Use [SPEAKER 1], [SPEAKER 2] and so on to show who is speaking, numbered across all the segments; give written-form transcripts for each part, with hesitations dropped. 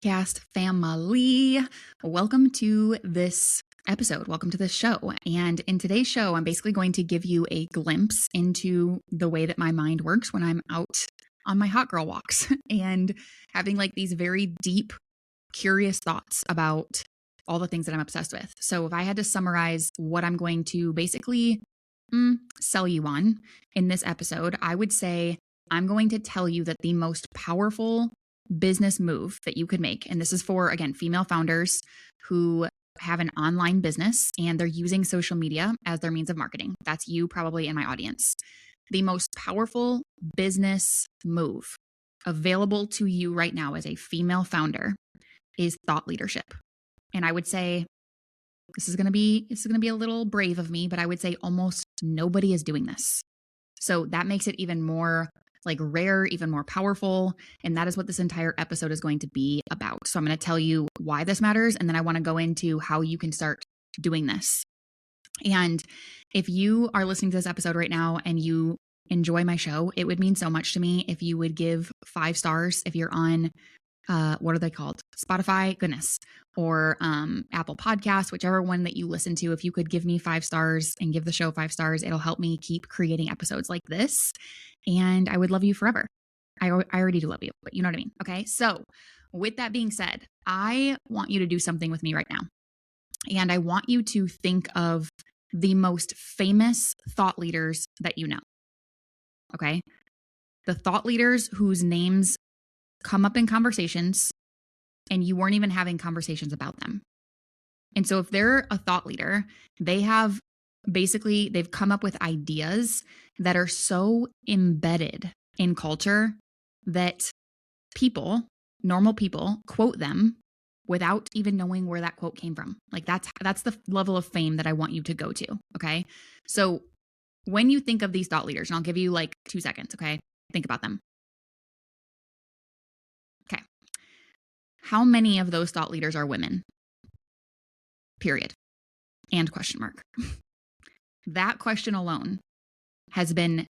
[SPEAKER 1] podcast family. Welcome to this episode. Welcome to this show. And in today's show, I'm basically going to give you a glimpse into the way that my mind works when I'm out on my hot girl walks and having like these very deep, curious thoughts about all the things that I'm obsessed with. So if I had to summarize what I'm going to basically sell you on in this episode, I would say I'm going to tell you that the most powerful business move that you could make, and this is for, again, female founders who have an online business and they're using social media as their means of marketing. That's you probably in my audience. The most powerful business move available to you right now as a female founder is thought leadership. And I would say this is going to be a little brave of me, but I would say almost nobody is doing this. So that makes it even more like rare, even more powerful. And that is what this entire episode is going to be about. So I'm going to tell you why this matters. And then I want to go into how you can start doing this. And if you are listening to this episode right now and you enjoy my show, it would mean so much to me if you would give 5 stars if you're on what are they called? Spotify, goodness, or Apple Podcasts, whichever one that you listen to. If you could give me 5 stars and give the show 5 stars, it'll help me keep creating episodes like this. And I would love you forever. I already do love you, but you know what I mean? Okay. So with that being said, I want you to do something with me right now. And I want you to think of the most famous thought leaders that you know. Okay. The thought leaders whose names come up in conversations and you weren't even having conversations about them. And so if they're a thought leader, they've come up with ideas that are so embedded in culture that normal people quote them without even knowing where that quote came from. Like that's the level of fame that I want you to go to. Okay. So when you think of these thought leaders, and I'll give you like 2 seconds. Okay. Think about them. Okay. How many of those thought leaders are women? Period. And question mark. That question alone has been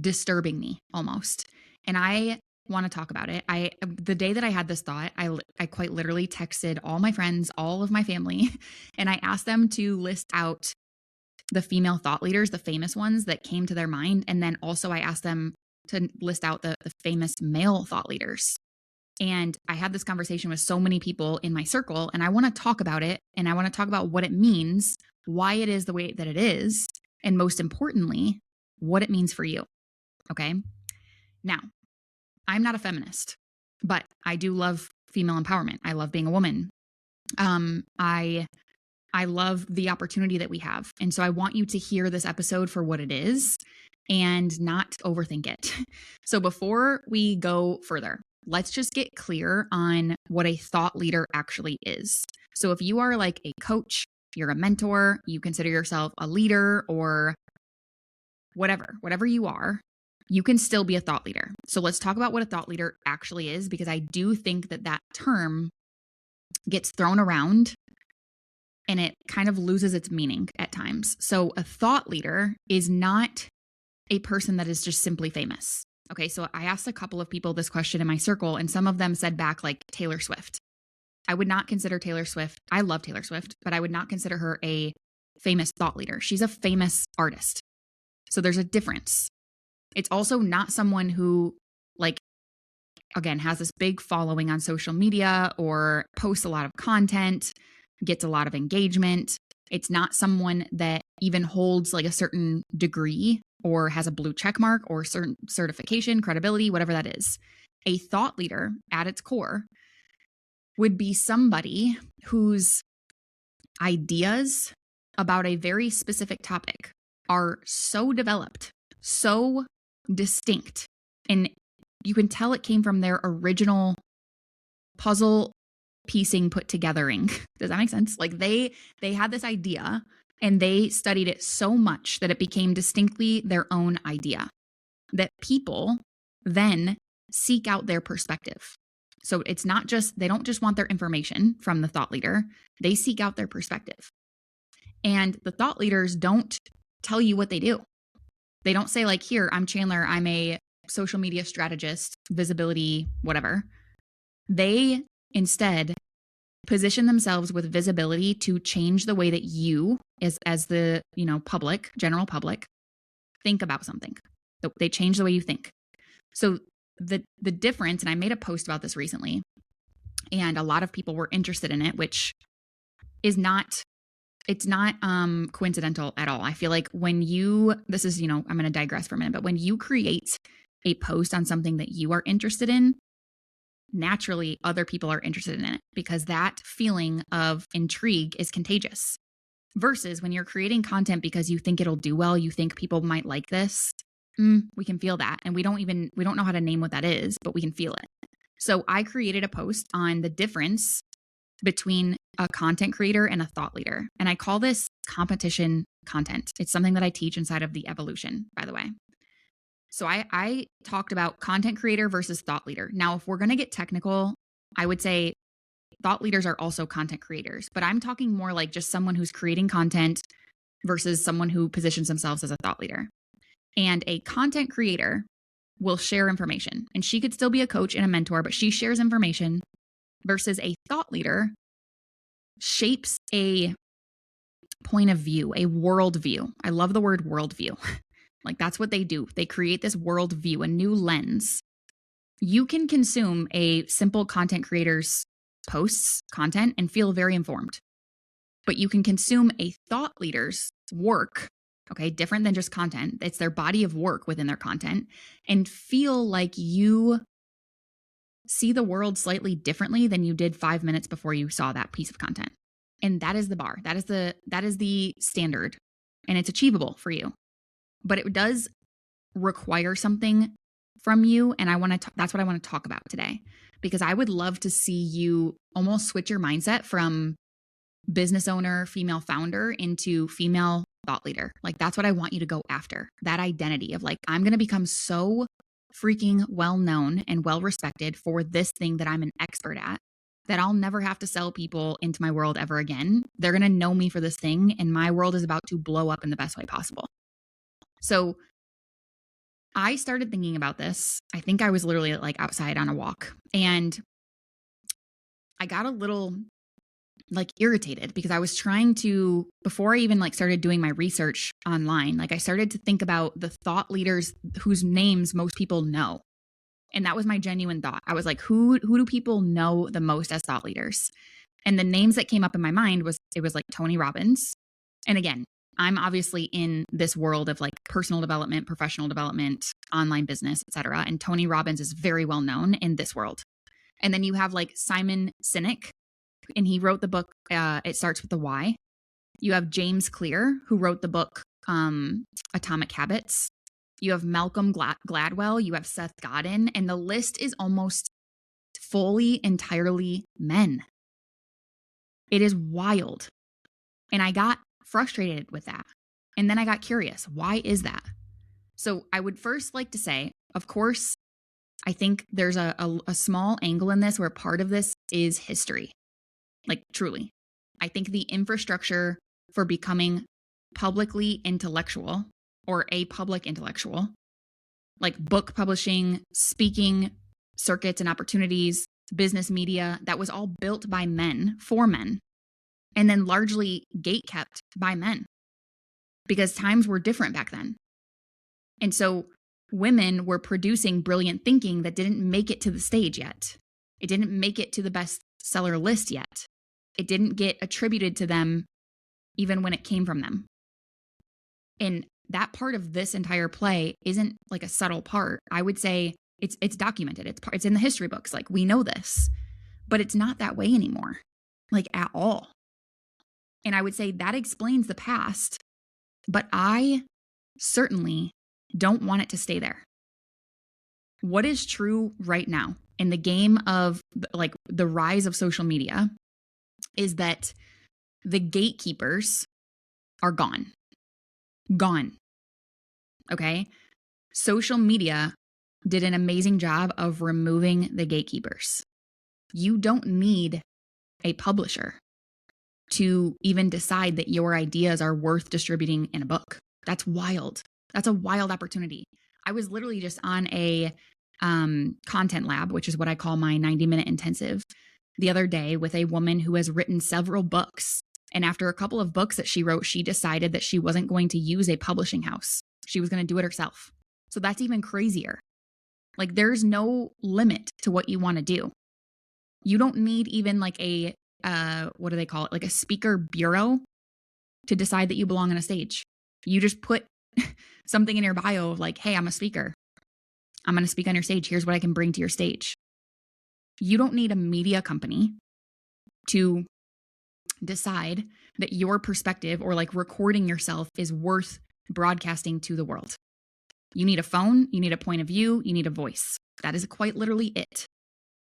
[SPEAKER 1] disturbing me almost. And I want to talk about it. The day that I had this thought, I quite literally texted all my friends, all of my family, and I asked them to list out the female thought leaders, the famous ones that came to their mind. And then also I asked them to list out the famous male thought leaders. And I had this conversation with so many people in my circle, and I want to talk about it. And I want to talk about what it means, why it is the way that it is, and most importantly, what it means for you. Okay. Now, I'm not a feminist, but I do love female empowerment. I love being a woman. I love the opportunity that we have. And so I want you to hear this episode for what it is and not overthink it. So before we go further, let's just get clear on what a thought leader actually is. So if you are like a coach, you're a mentor, you consider yourself a leader or whatever you are, you can still be a thought leader. So let's talk about what a thought leader actually is, because I do think that term gets thrown around and it kind of loses its meaning at times. So a thought leader is not a person that is just simply famous. Okay, so I asked a couple of people this question in my circle, and some of them said back like Taylor Swift. I would not consider Taylor Swift, I love Taylor Swift, but I would not consider her a famous thought leader. She's a famous artist. So there's a difference. It's also not someone who, like, again, has this big following on social media or posts a lot of content, gets a lot of engagement. It's not someone that even holds like a certain degree or has a blue check mark or certain certification, credibility, whatever that is. A thought leader at its core would be somebody whose ideas about a very specific topic are so developed, so distinct, and you can tell it came from their original puzzle piecing put togethering. Does that make sense? Like they had this idea and they studied it so much that it became distinctly their own idea, that people then seek out their perspective. So it's not just, they don't just want their information from the thought leader, they seek out their perspective. And the thought leaders don't tell you what they do. They don't say like, here, I'm Chandler, I'm a social media strategist, visibility, whatever. They instead position themselves with visibility to change the way that you, as the, public, general public, think about something. They change the way you think. So the difference, and I made a post about this recently, and a lot of people were interested in it, which is not, it's not coincidental at all. I feel like when this is, I'm going to digress for a minute, but when you create a post on something that you are interested in, naturally other people are interested in it, because that feeling of intrigue is contagious. Versus when you're creating content because you think it'll do well, you think people might like this, we can feel that. And we don't know how to name what that is, but we can feel it. So I created a post on the difference between a content creator and a thought leader. And I call this competition content. It's something that I teach inside of the evolution, by the way. So I talked about content creator versus thought leader. Now, if we're going to get technical, I would say thought leaders are also content creators, but I'm talking more like just someone who's creating content versus someone who positions themselves as a thought leader. And a content creator will share information, and she could still be a coach and a mentor, but she shares information, versus a thought leader shapes a point of view, a worldview. I love the word worldview. Like, that's what they do. They create this worldview, a new lens. You can consume a simple content creator's posts, content, and feel very informed. But you can consume a thought leader's work, okay, different than just content. It's their body of work within their content, and feel like you see the world slightly differently than you did 5 minutes before you saw that piece of content. And that is the bar. That is the standard, and it's achievable for you. But it does require something from you, and that's what I want to talk about today, because I would love to see you almost switch your mindset from business owner, female founder, into female thought leader. Like, that's what I want you to go after, that identity of like, I'm going to become so freaking well known and well respected for this thing that I'm an expert at, that I'll never have to sell people into my world ever again. They're going to know me for this thing, and my world is about to blow up in the best way possible. So I started thinking about this. I think I was literally like outside on a walk, and I got a little like irritated because I was trying to, before I even like started doing my research online, like I started to think about the thought leaders whose names most people know. And that was my genuine thought. I was like, who do people know the most as thought leaders? And the names that came up in my mind was like Tony Robbins. And again, I'm obviously in this world of like personal development, professional development, online business, etc. And Tony Robbins is very well known in this world. And then you have like Simon Sinek, and he wrote the book, It Starts with the Why. You have James Clear, who wrote the book Atomic Habits. You have Malcolm Gladwell. You have Seth Godin. And the list is almost fully, entirely men. It is wild. And I got frustrated with that. And then I got curious. Why is that? So I would first like to say, of course, I think there's a small angle in this where part of this is history. Like, truly. I think the infrastructure for becoming publicly intellectual, or a public intellectual, like book publishing, speaking circuits and opportunities, business media, that was all built by men for men, and then largely gatekept by men, because times were different back then. And so women were producing brilliant thinking that didn't make it to the stage yet. It didn't make it to the bestseller list yet. It didn't get attributed to them even when it came from them. And that part of this entire play isn't like a subtle part. I would say it's documented. It's in the history books. Like, we know this, but it's not that way anymore, like at all. And I would say that explains the past, but I certainly don't want it to stay there. What is true right now in the game of like the rise of social media is that the gatekeepers are gone. Okay? Social media did an amazing job of removing the gatekeepers. You don't need a publisher to even decide that your ideas are worth distributing in a book. That's wild. That's a wild opportunity. I was literally just on a content lab, which is what I call my 90-minute intensive. the other day with a woman who has written several books. And after a couple of books that she wrote, she decided that she wasn't going to use a publishing house. She was going to do it herself. So that's even crazier. Like, there's no limit to what you want to do. You don't need even like a, what do they call it? Like a speaker bureau to decide that you belong on a stage. You just put something in your bio of like, hey, I'm a speaker. I'm going to speak on your stage. Here's what I can bring to your stage. You don't need a media company to decide that your perspective or like recording yourself is worth broadcasting to the world. You need a phone, you need a point of view, you need a voice. That is quite literally it.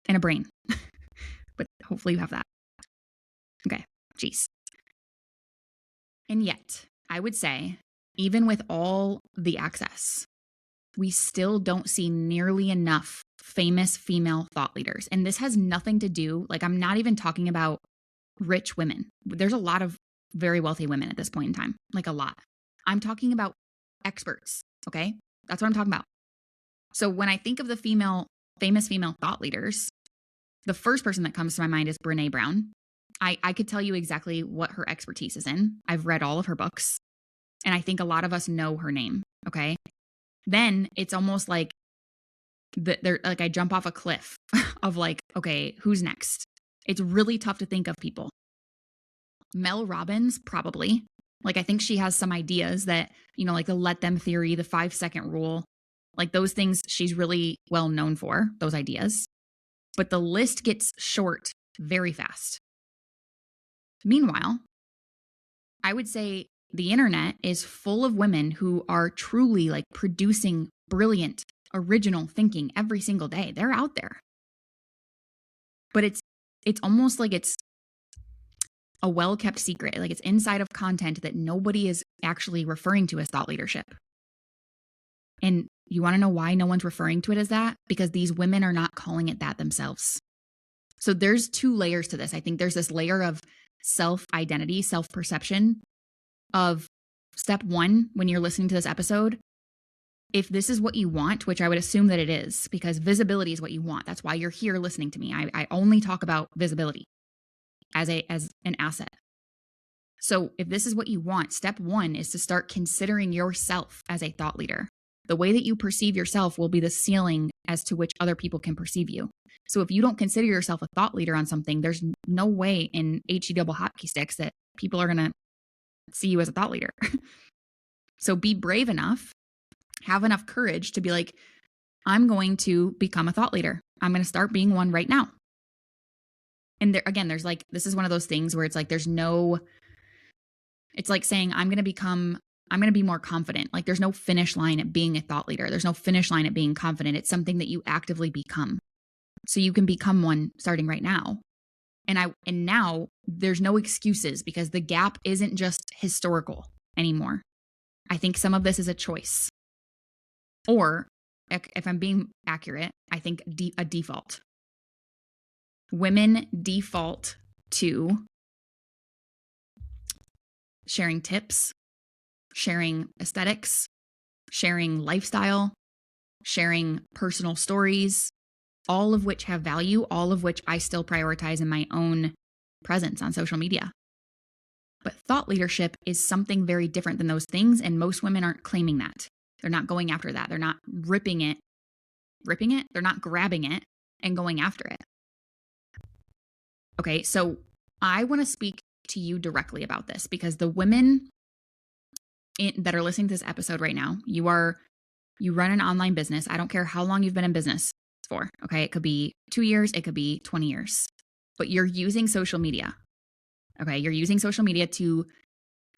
[SPEAKER 1] And a brain. But hopefully you have that. Okay, geez. And yet, I would say, even with all the access, we still don't see nearly enough famous female thought leaders. And this has nothing to do, like, I'm not even talking about rich women. There's a lot of very wealthy women at this point in time, like a lot. I'm talking about experts, okay? That's what I'm talking about. So when I think of the famous female thought leaders, the first person that comes to my mind is Brené Brown. I could tell you exactly what her expertise is in. I've read all of her books, and I think a lot of us know her name, okay? Then it's almost like I jump off a cliff of like, okay, who's next? It's really tough to think of people. Mel Robbins, probably. Like, I think she has some ideas that, like the let them theory, the 5-second rule, like those things she's really well known for, those ideas. But the list gets short very fast. Meanwhile, I would say the internet is full of women who are truly like producing brilliant, original thinking every single day. They're out there. But it's almost like it's a well-kept secret. Like, it's inside of content that nobody is actually referring to as thought leadership. And you want to know why no one's referring to it as that? Because these women are not calling it that themselves. So there's 2 layers to this. I think there's this layer of self-identity, self-perception of step 1, when you're listening to this episode, if this is what you want, which I would assume that it is, because visibility is what you want. That's why you're here listening to me. I only talk about visibility as an asset. So if this is what you want, step 1 is to start considering yourself as a thought leader. The way that you perceive yourself will be the ceiling as to which other people can perceive you. So if you don't consider yourself a thought leader on something, there's no way in HE double hockey sticks that people are going to see you as a thought leader. So be brave enough, have enough courage to be like, I'm going to become a thought leader. I'm going to start being one right now. And there, again, there's like, this is one of those things where it's like, it's like saying, I'm going to be more confident. Like, there's no finish line at being a thought leader. There's no finish line at being confident. It's something that you actively become. So you can become one starting right now. And now there's no excuses, because the gap isn't just historical anymore. I think some of this is a choice. Or if I'm being accurate, I think a default. Women default to sharing tips, sharing aesthetics, sharing lifestyle, sharing personal stories, all of which have value, all of which I still prioritize in my own presence on social media. But thought leadership is something very different than those things, and most women aren't claiming that. They're not going after that. They're not ripping it. They're not grabbing it and going after it. Okay, so I want to speak to you directly about this, because the women that are listening to this episode right now, you run an online business. I don't care how long you've been in business for, okay? It could be 2 years, it could be 20 years, but you're using social media, okay? You're using social media to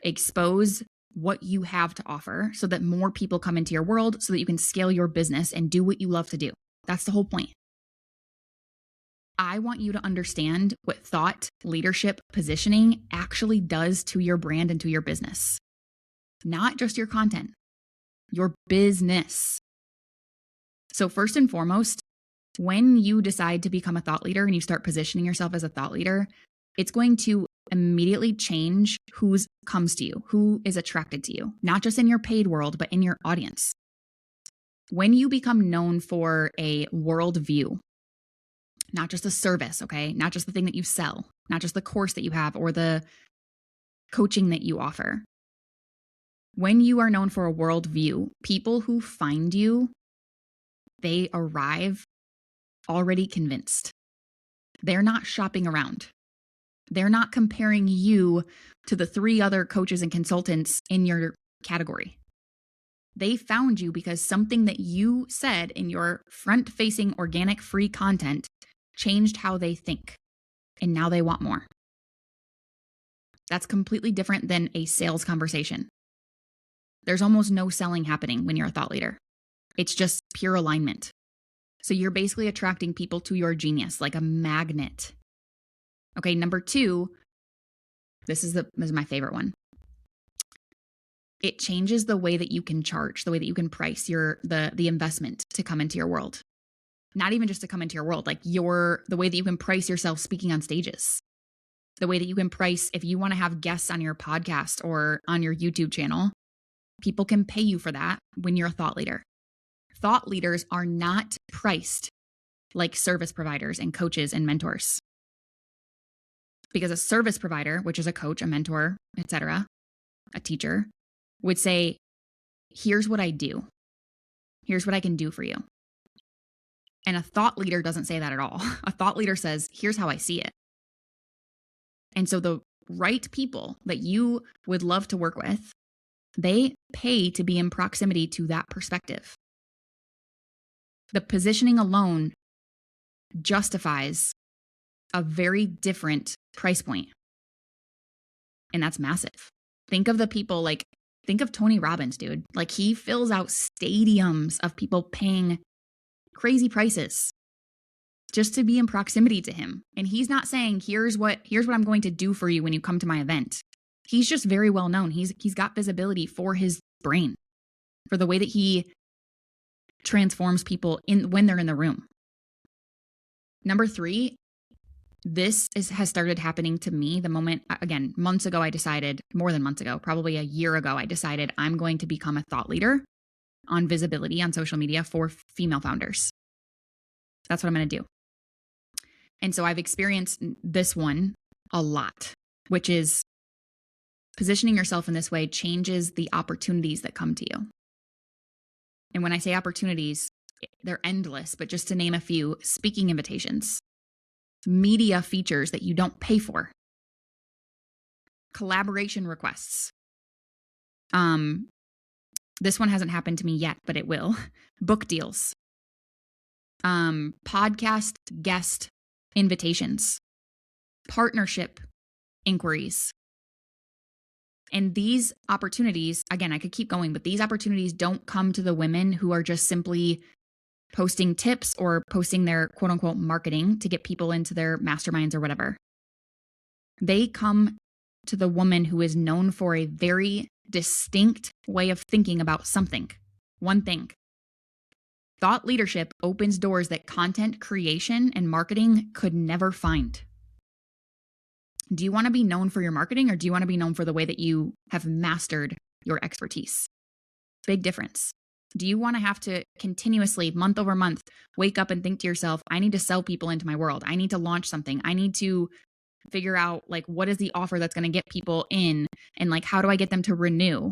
[SPEAKER 1] expose what you have to offer so that more people come into your world, so that you can scale your business and do what you love to do. That's the whole point. I want you to understand what thought leadership positioning actually does to your brand and to your business. Not just your content, your business. So first and foremost, when you decide to become a thought leader and you start positioning yourself as a thought leader, it's going to immediately change who comes to you, who is attracted to you, not just in your paid world, but in your audience. When you become known for a worldview, not just a service, okay? Not just the thing that you sell, not just the course that you have or the coaching that you offer. When you are known for a worldview, people who find you, they arrive already convinced. They're not shopping around. They're not comparing you to the 3 other coaches and consultants in your category. They found you because something that you said in your front-facing organic free content changed how they think, and now they want more. That's completely different than a sales conversation. There's almost no selling happening when you're a thought leader. It's just pure alignment. So you're basically attracting people to your genius like a magnet. Okay, number 2, this is my favorite one. It changes the way that you can charge, the way that you can price the investment to come into your world. Not even just to come into your world, like the way that you can price yourself speaking on stages. The way that you can price if you want to have guests on your podcast or on your YouTube channel, people can pay you for that when you're a thought leader. Thought leaders are not priced like service providers and coaches and mentors. Because a service provider, which is a coach, a mentor, etc., a teacher, would say, here's what I do. Here's what I can do for you. And a thought leader doesn't say that at all. A thought leader says, here's how I see it. And so the right people that you would love to work with, they pay to be in proximity to that perspective. The positioning alone justifies a very different price point. And that's massive. Think of the people think of Tony Robbins, dude. Like, he fills out stadiums of people paying crazy prices just to be in proximity to him. And he's not saying, here's what I'm going to do for you when you come to my event. He's just very well known. He's got visibility for his brain, for the way that he transforms people when they're in the room. Number 3, this has started happening to me the moment, again, months ago, more than months ago, probably a year ago, I decided I'm going to become a thought leader on visibility on social media for female founders. That's what I'm going to do. And so I've experienced this one a lot, which is positioning yourself in this way changes the opportunities that come to you. And when I say opportunities, they're endless, but just to name a few: speaking invitations, media features that you don't pay for, collaboration requests. This one hasn't happened to me yet, but it will. Book deals, podcast guest invitations, partnership inquiries. And these opportunities, again, I could keep going, but these opportunities don't come to the women who are just simply posting tips or posting their quote unquote marketing to get people into their masterminds or whatever. They come to the woman who is known for a very distinct way of thinking about something, one thing. Thought leadership opens doors that content creation and marketing could never find. Do you want to be known for your marketing, or do you want to be known for the way that you have mastered your expertise? Big difference. Do you want to have to continuously, month over month, wake up and think to yourself, I need to sell people into my world. I need to launch something. I need to figure out what is the offer that's going to get people in, and how do I get them to renew?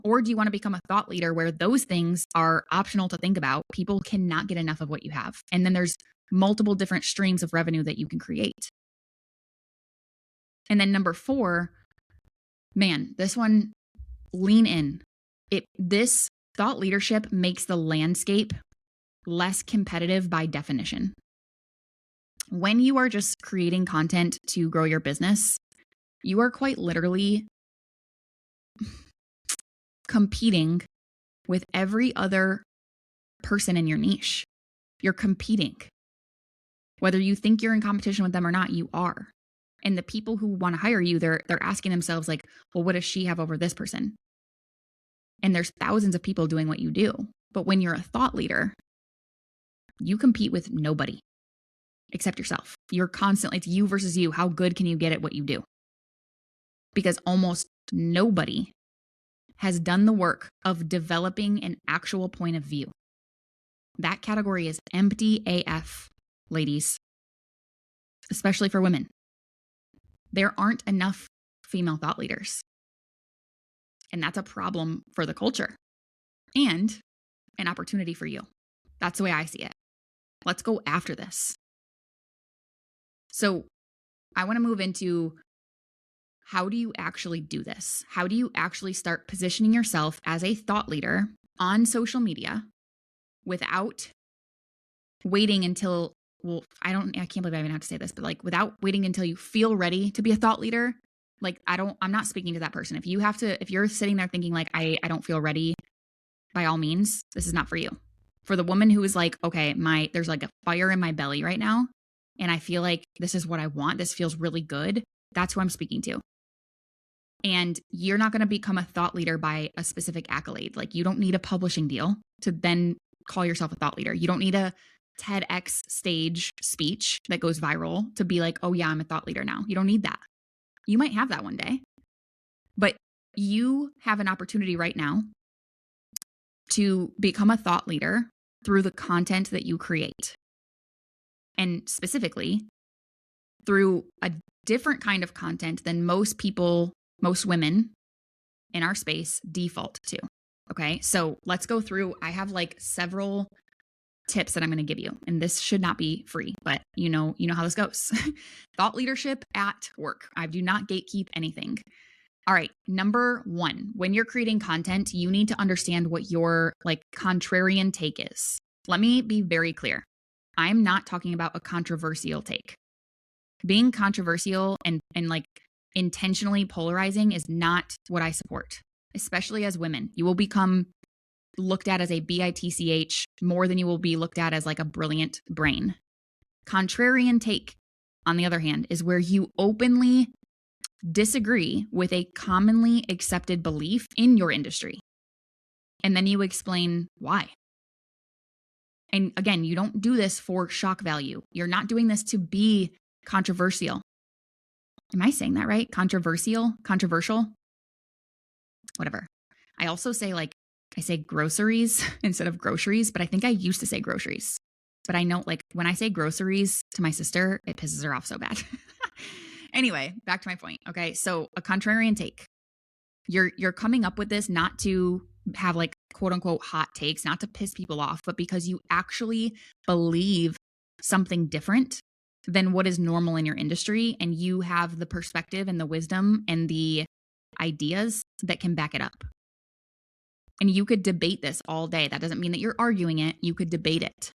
[SPEAKER 1] Or do you want to become a thought leader where those things are optional to think about? People cannot get enough of what you have. And then there's multiple different streams of revenue that you can create. And then number 4, man, this one, lean in. This thought leadership makes the landscape less competitive by definition. When you are just creating content to grow your business, you are quite literally competing with every other person in your niche. You're competing. Whether you think you're in competition with them or not, you are. And the people who want to hire you, they're asking themselves well, what does she have over this person? And there's thousands of people doing what you do. But when you're a thought leader, you compete with nobody except yourself. You're constantly, it's you versus you. How good can you get at what you do? Because almost nobody has done the work of developing an actual point of view. That category is empty AF, ladies. especially for women. There aren't enough female thought leaders. And that's a problem for the culture and an opportunity for you. That's the way I see it. Let's go after this. So I want to move into, how do you actually do this? How do you actually start positioning yourself as a thought leader on social media without waiting until, I can't believe I even have to say this, but like without waiting until you feel ready to be a thought leader? Like, I'm not speaking to that person. If you're sitting there thinking like, I don't feel ready, by all means, this is not for you. For the woman who is like, okay, there's like a fire in my belly right now, and I feel like this is what I want. This feels really good. That's who I'm speaking to. And you're not going to become a thought leader by a specific accolade. Like, you don't need a publishing deal to then call yourself a thought leader. You don't need a TEDx stage speech that goes viral to be like, oh yeah, I'm a thought leader now. You don't need that. You might have that one day, but you have an opportunity right now to become a thought leader through the content that you create. And specifically, through a different kind of content than most women in our space default to. Okay, so let's go through. I have like several tips that I'm going to give you, and this should not be free, but you know how this goes. Thought leadership at work. I do not gatekeep anything. All right, number 1, when you're creating content, you need to understand what your like contrarian take is. Let me be very clear. I'm not talking about a controversial take. Being controversial and like intentionally polarizing is not what I support, especially as women. You will become looked at as a bitch more than you will be looked at as like a brilliant brain. Contrarian take, on the other hand, is where you openly disagree with a commonly accepted belief in your industry. And then you explain why. And again, you don't do this for shock value. You're not doing this to be controversial. Am I saying that right? Controversial? Whatever. I also say I say groceries instead of groceries, but I think I used to say groceries. But I know when I say groceries to my sister, it pisses her off so bad. Anyway, back to my point. Okay. So a contrarian take. You're coming up with this not to have quote unquote hot takes, not to piss people off, but because you actually believe something different than what is normal in your industry. And you have the perspective and the wisdom and the ideas that can back it up. And you could debate this all day. That doesn't mean that you're arguing it. You could debate it.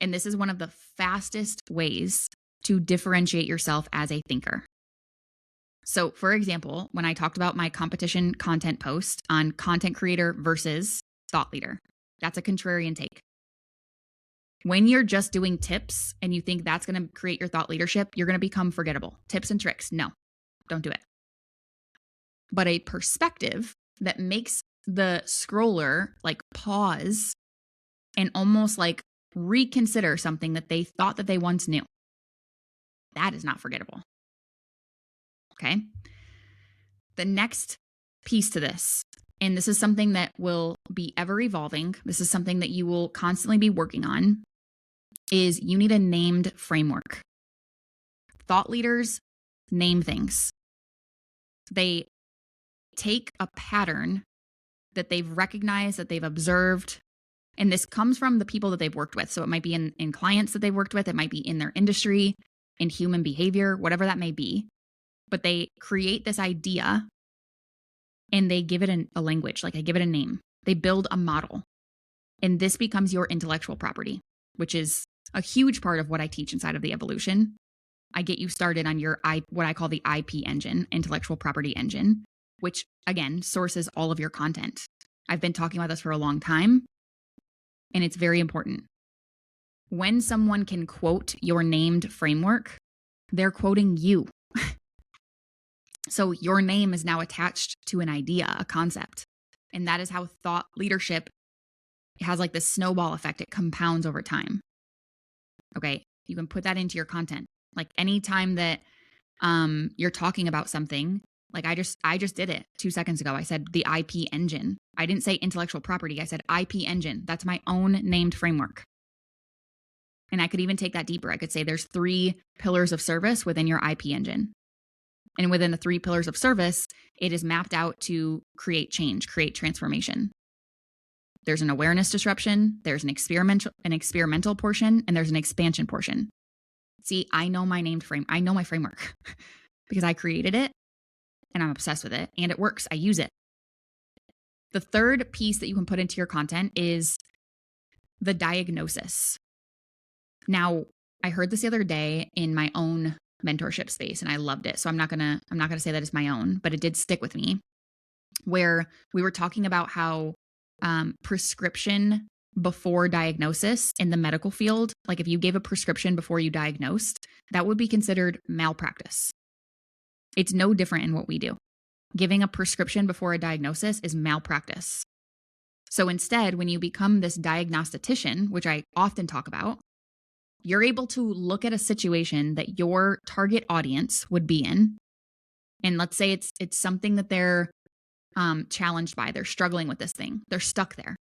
[SPEAKER 1] And this is one of the fastest ways to differentiate yourself as a thinker. So, for example, when I talked about my competition content post on content creator versus thought leader, that's a contrarian take. When you're just doing tips and you think that's going to create your thought leadership, you're going to become forgettable. Tips and tricks. No, don't do it. But a perspective that makes the scroller pause and almost reconsider something that they thought that they once knew. That is not forgettable. Okay. The next piece to this, and this is something that will be ever evolving, this is something that you will constantly be working on, is you need a named framework. Thought leaders name things. They take a pattern that they've recognized, that they've observed, and this comes from the people that they've worked with. So it might be in clients that they've worked with, it might be in their industry, in human behavior, whatever that may be. But they create this idea and they give it a language, they give it a name. They build a model. And this becomes your intellectual property, which is a huge part of what I teach inside of the evolution. I get you started on your what I call the IP engine, intellectual property engine, which again sources all of your content. I've been talking about this for a long time, and it's very important. When someone can quote your named framework, they're quoting you. So your name is now attached to an idea, a concept. And that is how thought leadership has this snowball effect. It compounds over time. Okay. You can put that into your content. Anytime that you're talking about something, I just did it 2 seconds ago. I said the IP engine. I didn't say intellectual property. I said IP engine. That's my own named framework. And I could even take that deeper. I could say there's 3 pillars of service within your IP engine. And within the 3 pillars of service, it is mapped out to create change, create transformation. There's an awareness disruption, there's an experimental portion, and there's an expansion portion. See, I know my framework because I created it and I'm obsessed with it and it works. I use it. The third piece that you can put into your content is the diagnosis. Now, I heard this the other day in my own mentorship space and I loved it. So I'm not going to say that it's my own, but it did stick with me, where we were talking about how prescription before diagnosis in the medical field, like if you gave a prescription before you diagnosed, that would be considered malpractice. It's no different in what we do. Giving a prescription before a diagnosis is malpractice. So instead, when you become this diagnostician, which I often talk about, you're able to look at a situation that your target audience would be in. And let's say it's something that they're challenged by. They're struggling with this thing. They're stuck there.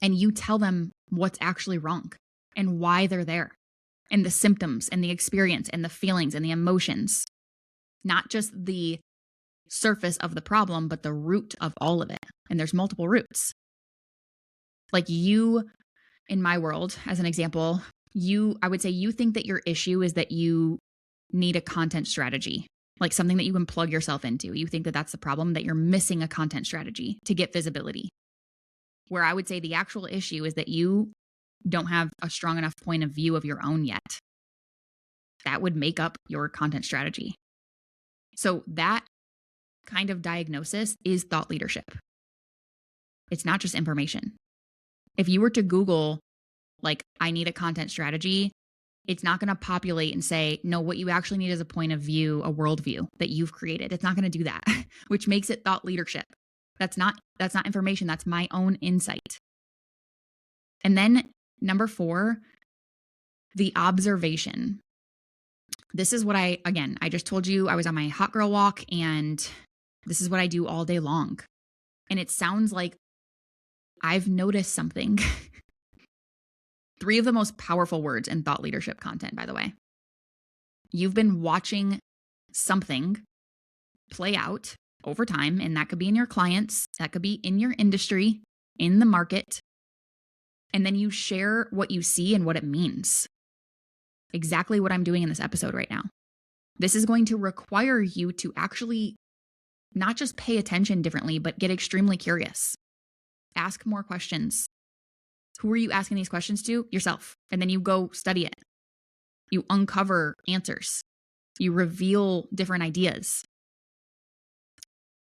[SPEAKER 1] And you tell them what's actually wrong and why they're there and the symptoms and the experience and the feelings and the emotions, not just the surface of the problem, but the root of all of it. And there's multiple roots. Like you, in my world, as an example, I would say you think that your issue is that you need a content strategy, like something that you can plug yourself into. You think that that's the problem, that you're missing a content strategy to get visibility. Where I would say the actual issue is that you don't have a strong enough point of view of your own yet. That would make up your content strategy. So that kind of diagnosis is thought leadership. It's not just information. If you were to Google, like, I need a content strategy, it's not going to populate and say, no, what you actually need is a point of view, a worldview that you've created. It's not going to do that, which makes it thought leadership. That's not information. That's my own insight. And then number 4, the observation. This is what I just told you I was on my hot girl walk and this is what I do all day long. And it sounds like I've noticed something. 3 of the most powerful words in thought leadership content, by the way. You've been watching something play out over time, and that could be in your clients, that could be in your industry, in the market, and then you share what you see and what it means. Exactly what I'm doing in this episode right now. This is going to require you to actually not just pay attention differently, but get extremely curious. Ask more questions. Who are you asking these questions to? Yourself. And then you go study it. You uncover answers. You reveal different ideas.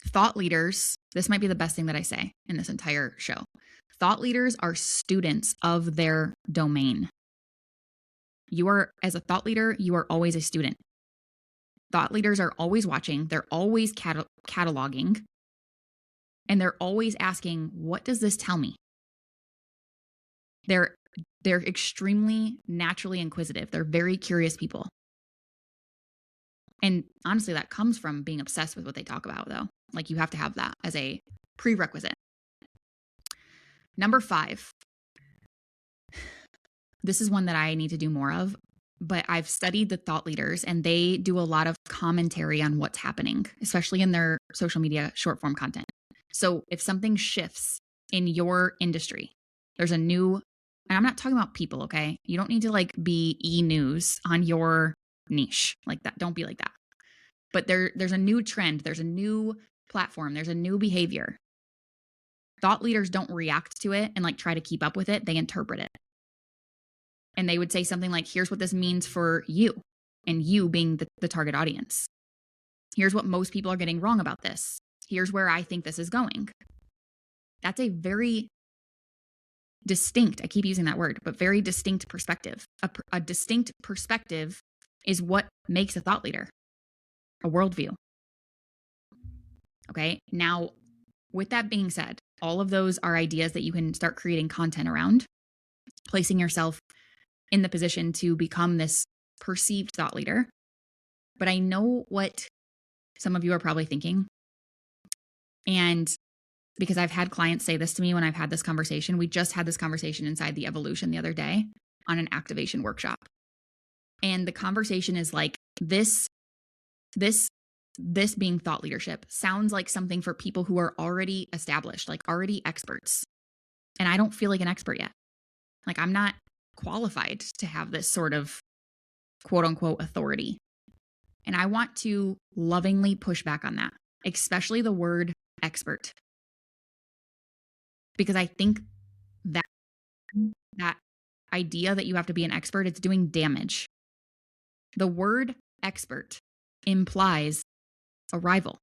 [SPEAKER 1] Thought leaders, this might be the best thing that I say in this entire show. Thought leaders are students of their domain. As a thought leader, you are always a student. Thought leaders are always watching. They're always cataloging. And they're always asking, what does this tell me? They're extremely naturally inquisitive. They're very curious people. And honestly, that comes from being obsessed with what they talk about, though. Like, you have to have that as a prerequisite. Number 5. This is one that I need to do more of, but I've studied the thought leaders and they do a lot of commentary on what's happening, especially in their social media short form content. So if something shifts in your industry, there's a new, and I'm not talking about people, okay? You don't need to be e-news on your niche like that. Don't be like that. But there's a new trend. There's a new platform. There's a new behavior. Thought leaders don't react to it and try to keep up with it. They interpret it. And they would say something like, here's what this means for you, and you being the target audience. Here's what most people are getting wrong about this. Here's where I think this is going. That's a very distinct, I keep using that word, but very distinct perspective. A distinct perspective is what makes a thought leader, a worldview. Okay, now with that being said, all of those are ideas that you can start creating content around, placing yourself in the position to become this perceived thought leader. But I know what some of you are probably thinking. And because I've had clients say this to me when I've had this conversation, we just had this conversation inside the Evolution the other day. on an activation workshop. And the conversation is like, this being thought leadership sounds like something for people who are already established, like already experts. And I don't feel like an expert yet. Like, I'm not qualified to have this sort of quote unquote authority. And I want to lovingly push back on that, especially the word expert. Because I think that idea that you have to be an expert, it's doing damage. The word expert implies arrival.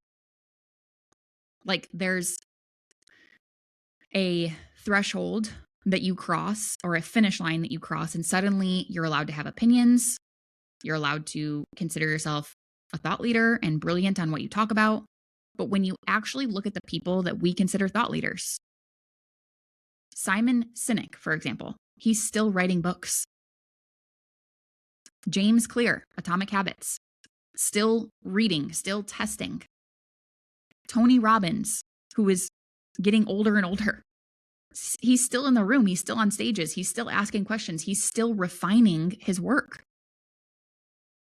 [SPEAKER 1] Like, there's a threshold that you cross or a finish line that you cross, and suddenly you're allowed to have opinions. You're allowed to consider yourself a thought leader and brilliant on what you talk about. But when you actually look at the people that we consider thought leaders, Simon Sinek, for example, he's still writing books. James Clear, Atomic Habits, still reading, still testing. Tony Robbins, who is getting older and older, he's still in the room. He's still on stages. He's still asking questions. He's still refining his work.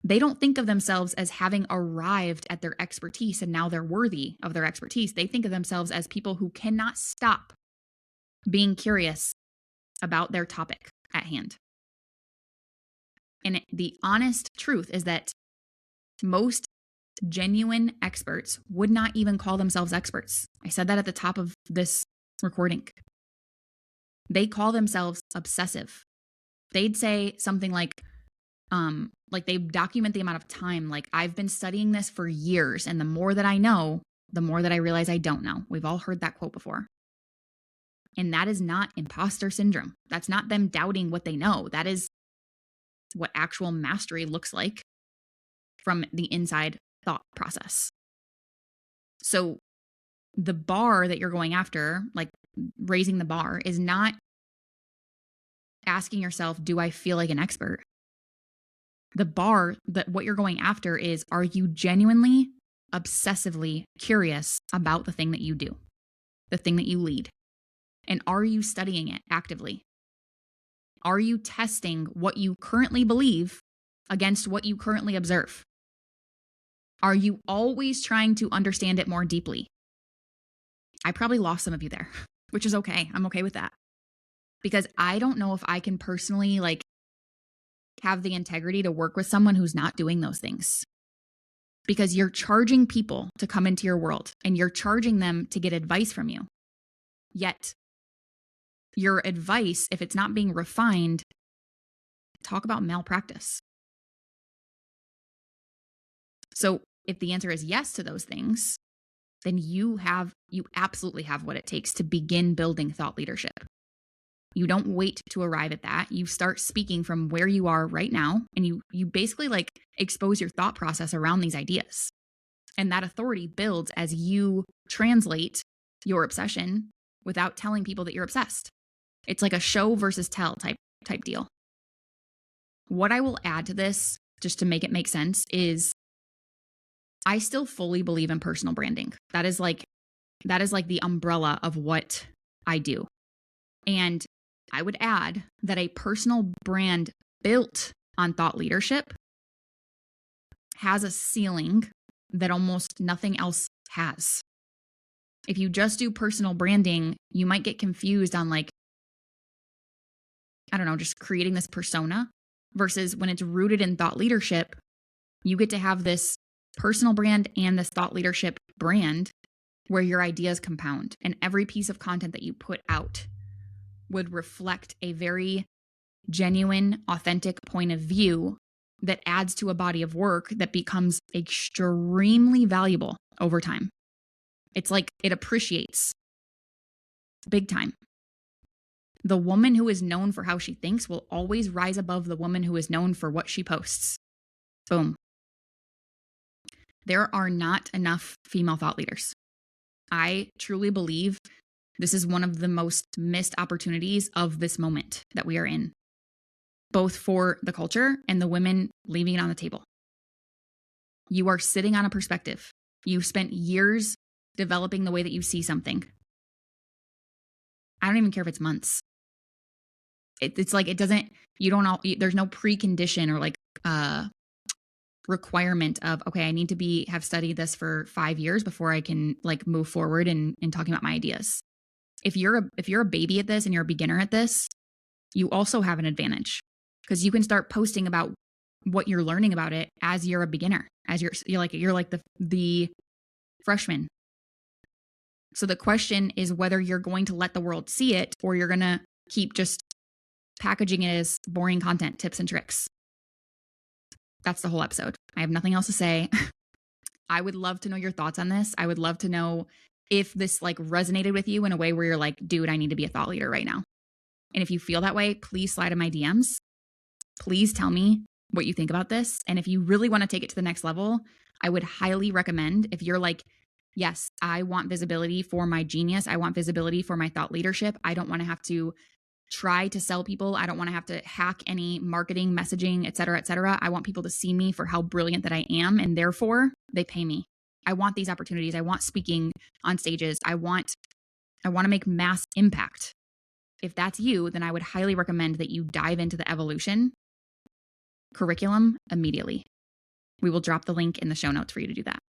[SPEAKER 1] They don't think of themselves as having arrived at their expertise and now they're worthy of their expertise. They think of themselves as people who cannot stop being curious about their topic at hand. And the honest truth is that most genuine experts would not even call themselves experts. I said that at the top of this recording. They call themselves obsessive. They'd say something like they document the amount of time, like, I've been studying this for years, and the more that I know, the more that I realize I don't know. We've all heard that quote before. And that is not imposter syndrome. That's not them doubting what they know. That is what actual mastery looks like from the inside thought process. So the bar that you're going after, like raising the bar, is not asking yourself, do I feel like an expert? The bar, that what you're going after is, are you genuinely, obsessively curious about the thing that you do, the thing that you lead? And are you studying it actively? Are you testing what you currently believe against what you currently observe? Are you always trying to understand it more deeply? I probably lost some of you there, which is okay. I'm okay with that. Because I don't know if I can personally have the integrity to work with someone who's not doing those things. Because you're charging people to come into your world and you're charging them to get advice from you. Yet your advice, if it's not being refined, talk about malpractice. So if the answer is yes to those things, then you absolutely have what it takes to begin building thought leadership. You don't wait to arrive at that. You start speaking from where you are right now, and you basically expose your thought process around these ideas. And that authority builds as you translate your obsession without telling people that you're obsessed. It's like a show versus tell type deal. What I will add to this, just to make it make sense, is I still fully believe in personal branding. That is like the umbrella of what I do. And I would add that a personal brand built on thought leadership has a ceiling that almost nothing else has. If you just do personal branding, you might get confused on just creating this persona, versus when it's rooted in thought leadership, you get to have this personal brand and this thought leadership brand where your ideas compound, and every piece of content that you put out would reflect a very genuine, authentic point of view that adds to a body of work that becomes extremely valuable over time. It's like it appreciates big time. The woman who is known for how she thinks will always rise above the woman who is known for what she posts. Boom. There are not enough female thought leaders. I truly believe this is one of the most missed opportunities of this moment that we are in, both for the culture and the women leaving it on the table. You are sitting on a perspective. You've spent years developing the way that you see something. I don't even care if it's months. It's like, it doesn't, you don't all, there's no precondition or like, requirement of, okay, I need to have studied this for 5 years before I can like move forward in talking about my ideas. If you're a baby at this and you're a beginner at this, you also have an advantage because you can start posting about what you're learning about it as you're a beginner, as you're like the freshman. So the question is whether you're going to let the world see it or you're going to keep just packaging it as boring content, tips and tricks. That's the whole episode. I have nothing else to say. I would love to know your thoughts on this. I would love to know if this like resonated with you in a way where you're like, dude, I need to be a thought leader right now. And if you feel that way, please slide in my DMs. Please tell me what you think about this. And if you really want to take it to the next level, I would highly recommend, if you're like, yes, I want visibility for my genius. I want visibility for my thought leadership. I don't want to have to try to sell people. I don't want to have to hack any marketing, messaging, et cetera, et cetera. I want people to see me for how brilliant that I am. And therefore they pay me. I want these opportunities. I want speaking on stages. I want to make mass impact. If that's you, then I would highly recommend that you dive into the Evolution curriculum immediately. We will drop the link in the show notes for you to do that.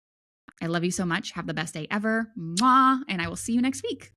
[SPEAKER 1] I love you so much. Have the best day ever. Mwah. And I will see you next week.